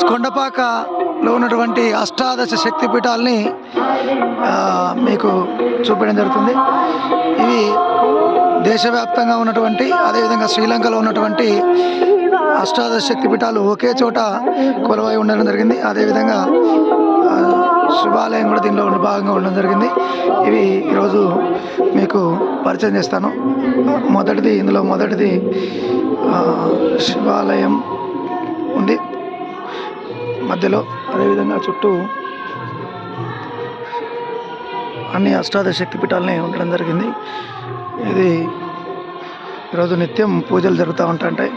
కొండపాకలో ఉన్నటువంటి అష్టాదశ శక్తిపీఠాలని మీకు చూపించడం జరుగుతుంది. ఇవి దేశవ్యాప్తంగా ఉన్నటువంటి, అదేవిధంగా శ్రీలంకలో ఉన్నటువంటి అష్టాదశ శక్తిపీఠాలు ఒకే చోట కొలువై ఉండడం జరిగింది. అదేవిధంగా శివాలయం కూడా దీనిలో భాగంగా ఉండడం జరిగింది. ఇవి ఈరోజు మీకు పరిచయం చేస్తాను. ఇందులో మొదటిది శివాలయం ఉంది మధ్యలో. అదేవిధంగా చుట్టూ అన్ని అష్టాదశ శక్తిపీఠాలని ఉండడం జరిగింది. ఇది ఈరోజు నిత్యం పూజలు జరుగుతూ ఉంటాయి.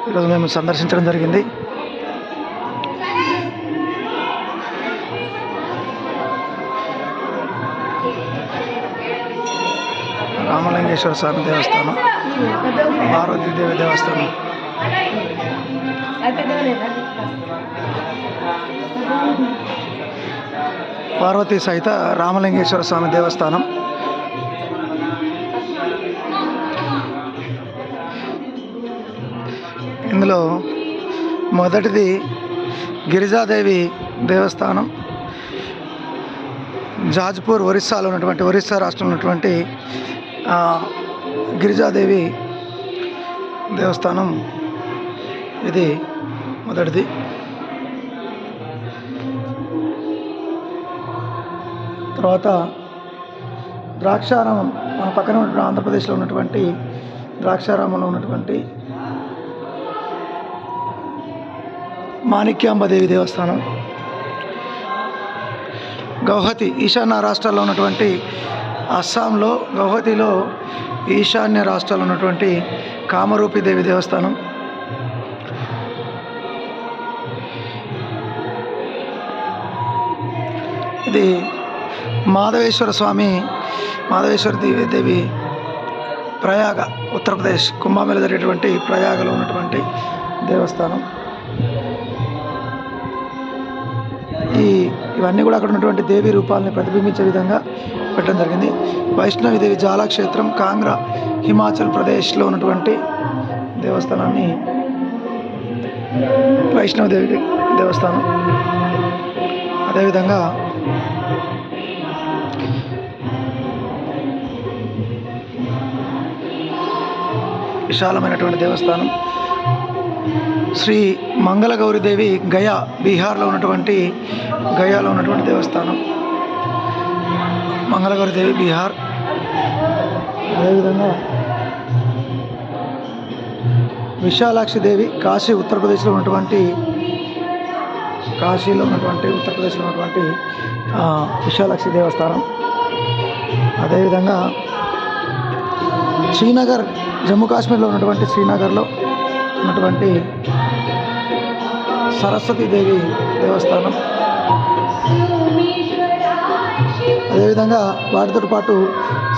ఈరోజు మేము సందర్శించడం జరిగింది. రామలింగేశ్వర స్వామి దేవస్థానం, పార్వతీదేవి దేవస్థానం, పార్వతీ సహిత రామలింగేశ్వర స్వామి దేవస్థానం. ఇందులో మొదటిది గిరిజాదేవి దేవస్థానం, జాజ్పూర్ ఒరిస్సాలో ఉన్నటువంటి, ఒరిస్సా రాష్ట్రంలో ఉన్నటువంటి గిరిజాదేవి దేవస్థానం. ఇది మొదటిది. తర్వాత ద్రాక్షారామం, మన పక్కన ఉన్నటువంటి ఆంధ్రప్రదేశ్లో ఉన్నటువంటి ద్రాక్షారామంలో ఉన్నటువంటి మాణిక్యాంబదేవి దేవస్థానం. గౌహతి, ఈశాన్య రాష్ట్రాల్లో ఉన్నటువంటి అస్సాంలో గౌహతిలో ఈశాన్య రాష్ట్రాల్లో ఉన్నటువంటి కామరూపి దేవి దేవస్థానం. ఇది మాధవేశ్వర స్వామి, మాధవేశ్వర దేవి ప్రయాగ, ఉత్తరప్రదేశ్ కుంభమేళ జరిగేటువంటి ప్రయాగలో ఉన్నటువంటి దేవస్థానం. ఇవన్నీ కూడా అక్కడ ఉన్నటువంటి దేవి రూపాలని ప్రతిబింబించే విధంగా పెట్టడం జరిగింది. వైష్ణవి దేవి జాలక్షేత్రం, కాంగ్రా, హిమాచల్ ప్రదేశ్లో ఉన్నటువంటి దేవస్థానాన్ని వైష్ణవదేవి దేవస్థానం. అదేవిధంగా విశాలమైనటువంటి దేవస్థానం శ్రీ మంగళగౌరిదేవి, గయా, బీహార్లో ఉన్నటువంటి గయాలో ఉన్నటువంటి దేవస్థానం. మంగళగౌరిదేవి బీహార్. అదేవిధంగా విశాలాక్షి దేవి, కాశీ, ఉత్తరప్రదేశ్లో ఉన్నటువంటి, కాశీలో ఉన్నటువంటి, ఉత్తరప్రదేశ్లో ఉన్నటువంటి విశాలాక్షి దేవస్థానం. అదేవిధంగా శ్రీనగర్, జమ్మూ కాశ్మీర్లో ఉన్నటువంటి శ్రీనగర్లో ఉన్నటువంటి సరస్వతీదేవి దేవస్థానం. అదేవిధంగా వాటితో పాటు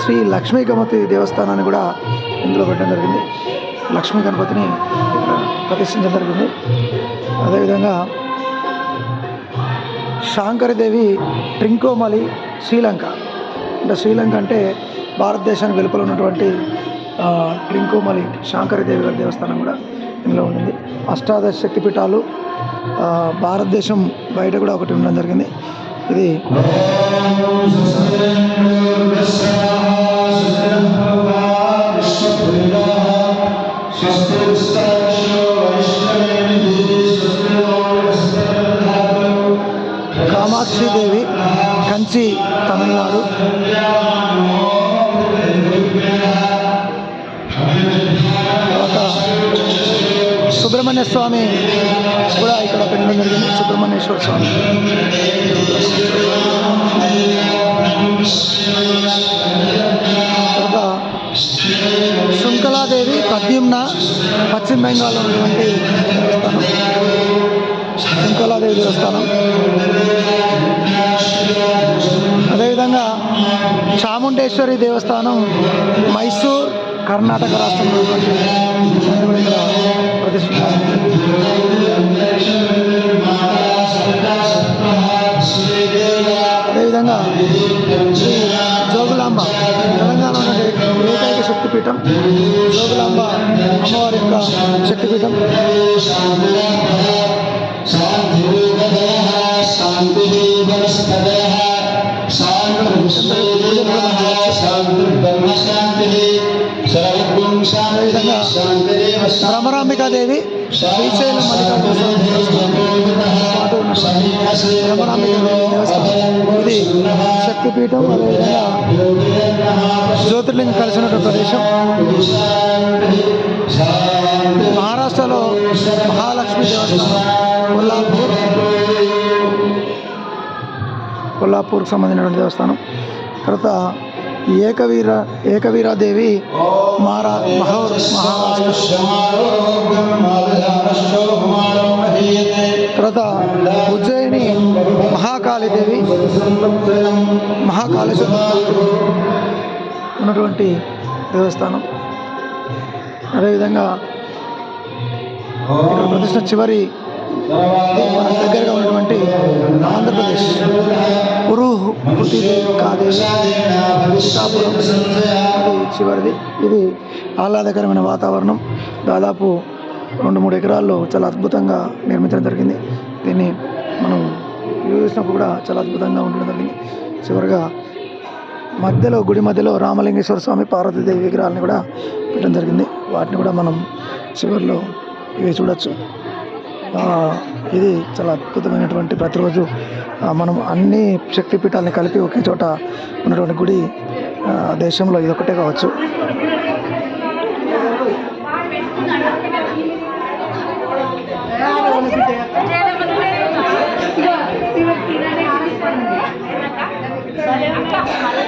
శ్రీ లక్ష్మీ గణపతి దేవస్థానాన్ని కూడా ఇందులో పెట్టడం జరిగింది. లక్ష్మీ గణపతిని ప్రతిష్ఠించడం జరిగింది. అదేవిధంగా శాంకరదేవి ట్రింకోమలి, శ్రీలంక. అంటే శ్రీలంక అంటే భారతదేశానికి వెలుపల ఉన్నటువంటి ట్రింకోమలి శాంకరదేవి గారి దేవస్థానం కూడా ఇందులో ఉండింది. అష్టాదశ శక్తిపీఠాలు భారతదేశం బయట కూడా ఒకటి ఉండడం జరిగింది. ఇది కామాక్షిదేవి, కంచి, తమిళనాడు. తర్వాత సుబ్రహ్మణ్య స్వామి కూడా ఇక్కడ పెట్టడం జరిగింది. సుబ్రహ్మణ్యేశ్వర స్వామి. తర్వాత శృంఖలాదేవి, పద్యుమ్న, పశ్చిమ బెంగాల్లో ఉన్నటువంటి దేవస్థానం. శృంఖలాదేవి దేవస్థానం. అదేవిధంగా చాముండేశ్వరి దేవస్థానం, మైసూర్, కర్ణాటక రాష్ట్రంలో ఉన్నటువంటి ఇక్కడ ప్రతిష్ఠించారు. అదేవిధంగా శ్రీ జోగులాంబ, తెలంగాణ ఏకైక శక్తిపీఠం జోగులాంబ అమ్మవారి యొక్క శక్తిపీఠం. అదేవిధంగా భ్రమరాంబికాదేవి శ్రీశైలం మల్లికార్జున స్వామి దేవస్థానం పాటు ఉన్నటువంటి భ్రమరాంబికాదేవి దేవస్థానం ఇది శక్తిపీఠం. అదేవిధంగా జ్యోతిర్లింగం కలిసి ఉన్నటువంటి ప్రదేశం. మహారాష్ట్రలో మహాలక్ష్మి దేవస్థానం కొల్లాపూర్కి సంబంధించినటువంటి దేవస్థానం. తర్వాత ఏకవీరాదేవి మహారాష్ట్ర. తర్వాత ఉజ్జయిని మహాకాళీదేవి మహాకాళేశ్వర ఉన్నటువంటి దేవస్థానం. అదేవిధంగా ఇక్కడ ప్రతిష్ట చివరి మన దగ్గరగా ఉన్నటువంటి ఆంధ్రప్రదేశ్ కాదేవి సీతాపురం అది చివరిది. ఇది ఆహ్లాదకరమైన వాతావరణం. దాదాపు 2-3 ఎకరాల్లో చాలా అద్భుతంగా నిర్మించడం జరిగింది. దీన్ని మనం చూసినప్పుడు కూడా చాలా అద్భుతంగా ఉండడం జరిగింది. చివరిగా గుడి మధ్యలో రామలింగేశ్వర స్వామి పార్వతీదేవి విగ్రహాలని కూడా పెట్టడం జరిగింది. వాటిని కూడా మనం చివరిలో ఇవి చూడొచ్చు. ఇది చాలా అద్భుతమైనటువంటి ప్రతిరోజు మనం అన్ని శక్తిపీఠాలని కలిపి ఒకే చోట ఉన్నటువంటి గుడి దేశంలో ఇది ఒకటే కావచ్చు.